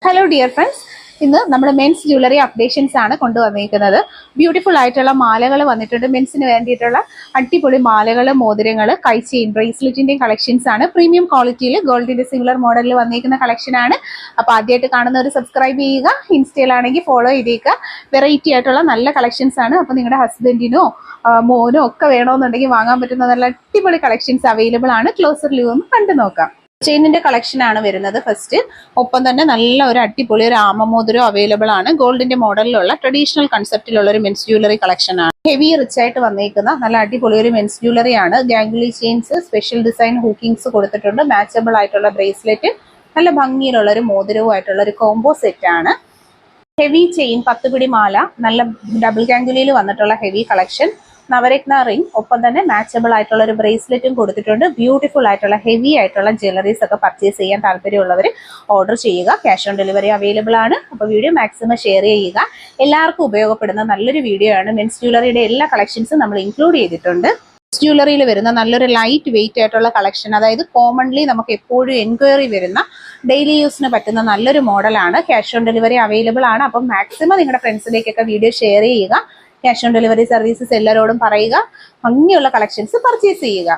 Hello dear friends, ഇന്ന് നമ്മുടെ men's jewellery updations ആണ് കൊണ്ടുവന്നിരിക്കുന്നത്. ബ്യൂട്ടിഫുൾ ആയിട്ടുള്ള മാലകൾ വന്നിട്ടുണ്ട്. മെൻസിന് വേണ്ടിയിട്ടുള്ള അടിപൊളി മാലകൾ, മോതിരങ്ങൾ, കൈ ചെയിൻ, ബ്രേസ്ലെറ്റിന്റെയും കളക്ഷൻസ് ആണ്. പ്രീമിയം ക്വാളിറ്റിയിൽ ഗോൾഡിന്റെ സിമിലർ മോഡലിൽ വന്നിരിക്കുന്ന കളക്ഷൻ ആണ്. അപ്പോൾ ആദ്യമായിട്ട് കാണുന്നവർ സബ്സ്ക്രൈബ് ചെയ്യുക, ഇൻസ്റ്റയിലാണെങ്കിൽ ഫോളോ ചെയ്തേക്കുക. വെറൈറ്റി ആയിട്ടുള്ള നല്ല കളക്ഷൻസ് ആണ്. അപ്പോൾ നിങ്ങളുടെ ഹസ്ബൻഡിനോ മോനോ ഒക്കെ വേണമെന്നുണ്ടെങ്കിൽ വാങ്ങാൻ പറ്റുന്ന നല്ല അടിപൊളി കളക്ഷൻസ് അവൈലബിൾ ആണ്. ക്ലോസർ വ്യൂ ഒന്ന് കണ്ടു നോക്കാം. ചെയിനിന്റെ കളക്ഷൻ ആണ് വരുന്നത് ഫസ്റ്റ്. ഒപ്പം തന്നെ നല്ല ഒരു അടിപൊളി ഒരു ആമമോതിരം അവൈലബിൾ ആണ്. ഗോൾഡിന്റെ മോഡലിലുള്ള ട്രഡീഷണൽ കൺസെപ്റ്റിലുള്ള ഒരു മെൻസ് ജ്വല്ലറി കളക്ഷൻ ആണ്. ഹെവി റിച്ച് ആയിട്ട് വന്നിരിക്കുന്ന നല്ല അടിപൊളി ഒരു മെൻസ് ജ്വല്ലറി ആണ്. ഗാംഗുലി ചെയിൻസ്, സ്പെഷ്യൽ ഡിസൈൻ ഹൂക്കിങ്സ് കൊടുത്തിട്ടുണ്ട്. മാച്ചബിൾ ആയിട്ടുള്ള ബ്രേസ്ലെറ്റ്, നല്ല ഭംഗിയിലുള്ള ഒരു മോതിരവുമായിട്ടുള്ള ഒരു കോംബോ സെറ്റ് ആണ്. ഹെവി ചെയിൻ, 10 പിടി മാല, നല്ല ഡബിൾ ഗാംഗുലിയിൽ വന്നിട്ടുള്ള ഹെവി കളക്ഷൻ. നവരത്ന റിംഗ്, ഒപ്പം തന്നെ മാച്ചബിൾ ആയിട്ടുള്ള ഒരു ബ്രേസ്ലെറ്റും കൊടുത്തിട്ടുണ്ട്. ബ്യൂട്ടിഫുൾ ആയിട്ടുള്ള ഹെവി ആയിട്ടുള്ള ജ്വല്ലറീസ് ഒക്കെ പർച്ചേസ് ചെയ്യാൻ താല്പര്യമുള്ളവർ ഓർഡർ ചെയ്യുക. ക്യാഷ് ഓൺ ഡെലിവറി അവൈലബിൾ ആണ്. അപ്പോൾ വീഡിയോ മാക്സിമം ഷെയർ ചെയ്യുക. എല്ലാവർക്കും ഉപയോഗപ്പെടുന്ന നല്ലൊരു വീഡിയോ ആണ്. മെൻസ് ജ്വല്ലറിയുടെ എല്ലാ കളക്ഷൻസും നമ്മൾ ഇൻക്ലൂഡ് ചെയ്തിട്ടുണ്ട്. ജ്വല്ലറിയിൽ വരുന്ന നല്ലൊരു ലൈറ്റ് വെയിറ്റ് ആയിട്ടുള്ള കളക്ഷൻ, അതായത് കോമൺലി നമുക്ക് എപ്പോഴും എൻക്വയറി വരുന്ന ഡെയിലി യൂസിന് പറ്റുന്ന നല്ലൊരു മോഡലാണ്. ക്യാഷ് ഓൺ ഡെലിവറി അവൈലബിൾ ആണ്. അപ്പം മാക്സിമം നിങ്ങളുടെ ഫ്രണ്ട്സിലേക്കൊക്കെ വീഡിയോ ഷെയർ ചെയ്യുക. ക്യാഷ് ഓൺ ഡെലിവറി സർവീസസ് എല്ലാവരോടും പറയുക. ഭംഗിയുള്ള കളക്ഷൻസ് പർച്ചേസ് ചെയ്യുക.